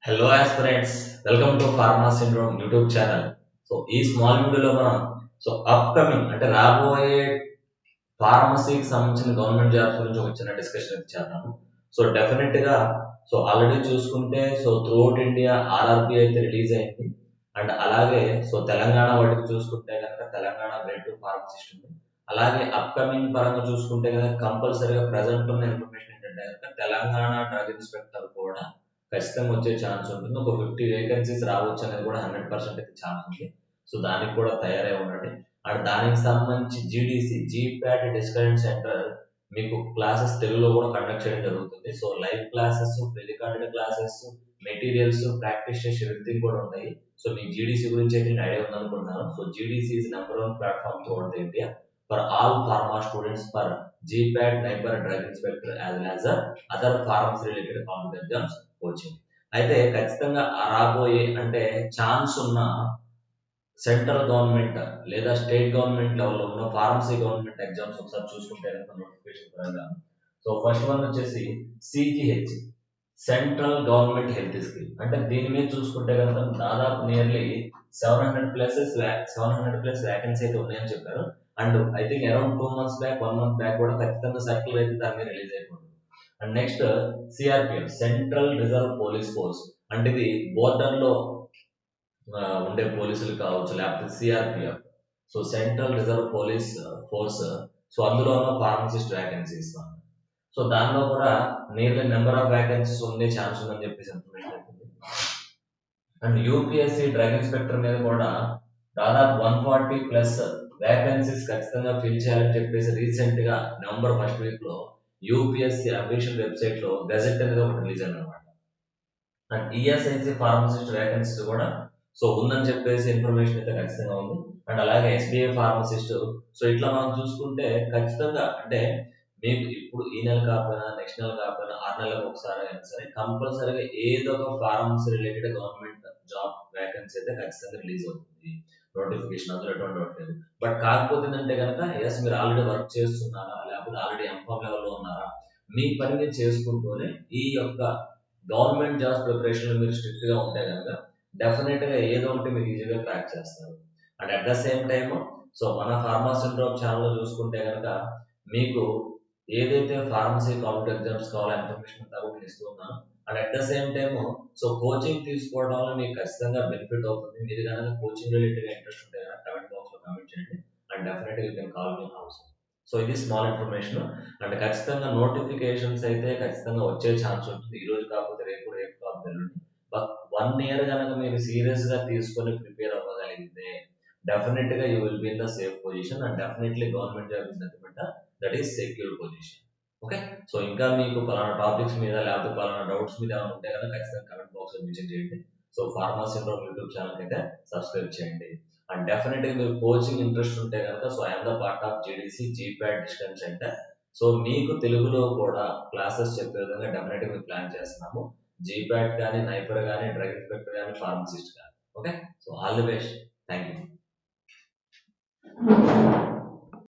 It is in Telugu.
Hello aspirants, welcome to pharma syndrome YouTube channel. ఈ స్మాల్ వీడియోలో మనం అప్కమింగ్ అంటే రాబోయే ఫార్మసీకి సంబంధించిన గవర్నమెంట్ జాబ్స్ గురించి ఒక చిన్న డిస్కషన్ అయితే చేద్దాము. డెఫినెట్ గా ఆల్రెడీ చూసుకుంటే త్రూఅవుట్ ఇండియా ఆర్ఆర్బి అయితే రిలీజ్ అయింది. అండ్ అలాగే తెలంగాణ వాటికి చూసుకుంటే కనుక తెలంగాణ గ్రేడ్ 2 ఫార్మసిస్ట్ ఉంది. అలాగే అప్కమింగ్ పరంగా చూసుకుంటే కనుక కంపల్సరీగా ప్రజెంట్ ఉన్న ఇన్ఫర్మేషన్ ఏంటంటే కనుక తెలంగాణ డ్రగ్ ఇన్స్పెక్టర్ కూడా ఖచ్చితంగా వచ్చే ఛాన్స్ ఉంటుంది. ఒక 50 వేకెన్సీస్ రావచ్చు అనేది కూడా 100% అయితే ఛాన్స్ ఉంది. దానికి కూడా తయారై ఉండండి. అండ్ దానికి సంబంధించి జీడీసీ జీప్యాట్ డిస్కషన్ సెంటర్ మీకు క్లాసెస్ తెలుగులో కూడా కండక్ట్ చేయడం జరుగుతుంది. Live classes, recorded classes, materials, practice test everything కూడా ఉంటాయి. మీకు జీడీసీ గురించి అయితే నేను ఐడియా ఉందనుకుంటున్నాను. GDC is number 1 platform throughout the India for all pharma students for GPAT, NIPER, drug inspector as well as other pharmacy related competitive exams coaching. అయితే ఖచ్చితంగా రాబోయే అంటే ఛాన్స్ ఉన్న సెంట్రల్ గవర్నమెంట్ లేదా స్టేట్ గవర్నమెంట్ లెవెల్లో ఉన్న ఫార్మసీ గవర్నమెంట్ ఎగ్జామ్స్ ఒకసారి చూసుకుంటే కనుక నోటిఫికేషన్ పరంగా ఫస్ట్ వన్ వచ్చేసి సిజిహెచ్, సెంట్రల్ గవర్నమెంట్ హెల్త్ స్కీమ్. అంటే దీని మీద చూసుకుంటే కనుక దాదాపు నియర్లీ 700 ప్లస్ వ్యాకెన్సీ అయితే ఉన్నాయని చెప్పారు. And I think around 2 months back, 1 month back కూడా ఖచ్చితంగా సర్కిల్ అయితే దాని మీద రిలీజ్ అయిపోతుంది. And next CRPF, central reserve police force. అంటే ఇది బోర్డర్ లో ఉండే పోలీసులు కావచ్చు, లేకపోతే CRPF, central reserve police force. అందులోనూ ఫార్మసిస్ట్ వ్యాకెన్సీస్. దానిలో కూడా నియర్లీ నెంబర్ ఆఫ్ వ్యాకెన్సీస్ ఉండే ఛాన్స్ ఉందని చెప్పేసి ఇన్ఫర్మేషన్ అవుతుంది. అండ్ యూపీఎస్సీ డ్రగ్ ఇన్స్పెక్టర్ మీద కూడా దాదాపు 140+ వేకెన్సీస్ ఖచ్చితంగా ఫిల్ చేయాలని చెప్పేసి రీసెంట్ గా నవంబర్ ఫస్ట్ వీక్ లో యూపీఎస్సీ అఫీషియల్ వెబ్సైట్ లో గెజెట్ అనేది ఒకటి రిలీజ్ అన్నమాట. అండ్ ఈఎస్ఐసి ఫార్మసిస్ట్ వేకెన్సీ కూడా ఉందని చెప్పేసి ఇన్ఫర్మేషన్ అయితే ఖచ్చితంగా ఉంది. అండ్ అలాగే ఎస్బీఐ ఫార్మసిస్ట్. ఇట్లా మనం చూసుకుంటే ఖచ్చితంగా అంటే మీకు ఇప్పుడు ఈ నెల కాకపోయినా, నెక్స్ట్ నెల కాకపోయినా, 6 నెలలకు ఒకసారి అయినా సరే కంపల్సరీగా ఏదో ఒక pharmacy related government job vacancy అయితే ఖచ్చితంగా రిలీజ్ అవుతుంది. నోటిఫికేషన్ అందులో ఎటువంటి డౌట్ లేదు. బట్ కాకపోతే ఏంటంటే కనుక ఎస్ మీరు ఆల్రెడీ వర్క్ చేస్తున్నారా, లేకపోతే ఆల్రెడీ ఎంఫామ్ లెవెల్లో ఉన్నారా, మీ పని మీరు చేసుకుంటూనే ఈ యొక్క గవర్నమెంట్ జాబ్స్ ప్రిపరేషన్ లో మీరు స్ట్రిక్ట్ గా ఉంటే కనుక డెఫినెట్ గా ఏదో ఒకటి మీరు ఈజీగా క్రాక్ చేస్తారు. And at the same time మన ఫార్మా సిండ్రోమ్ ఛానల్ చూసుకుంటే కనుక మీకు ఏదైతే ఫార్మసీ కాంపిటేటివ్ ఎగ్జామ్స్ కావాలో ఇన్ఫర్మేషన్ అంతా కూడా ఇస్తూ ఉన్నాను. And at the same time coaching తీసుకోవడం వల్ల మీకు ఖచ్చితంగా బెనిఫిట్ అవుతుంది. మీరు కనుక కోచింగ్ రిలేటెడ్ గా ఇంట్రెస్ట్ ఉంటే కనుక కమెంట్ బాక్స్ లో కమెంట్ చేయండి. And definite you can call me house. ఇది స్మాల్ ఇన్ఫర్మేషన్. అండ్ ఖచ్చితంగా నోటిఫికేషన్స్ అయితే ఖచ్చితంగా వచ్చే ఛాన్స్ ఉంటుంది. ఈ రోజు కాకపోతే రేపు, రేపు కాకపోతే ఎల్లుండి. బట్ 1 year కనుక మీరు సీరియస్ గా తీసుకొని ప్రిపేర్ అవ్వగలిగితే డెఫినెట్ గా you will be in the safe position. And definitely government job is nothing but that is secure position. Okay. ఇంకా మీకు పలానా టాపిక్స్ మీద లేకపోతే పలానా డౌట్స్ మీద ఏమైనా ఉంటే కనుక ఖచ్చితంగా కమెంట్ బాక్స్ లో మెన్షన్ చేయండి. ఫార్మా సిండ్రోమ్ యూట్యూబ్ ఛానల్ అయితే సబ్స్క్రైబ్ చేయండి. అండ్ డెఫినెట్ గా మీరు కోచింగ్ ఇంట్రెస్ట్ ఉంటే కనుక I'm the part of GDC జీప్యాట్ distance centre. మీకు తెలుగులో కూడా క్లాసెస్ చెప్పే విధంగా డెఫినెట్ గా ప్లాన్ చేస్తున్నాము. జీప్యాట్ కానీ, నైపర్ కానీ, డ్రగ్ ఇన్స్పెక్టర్ కానీ, ఫార్మసిస్ట్ కానీ. Okay. All the best. Thank you.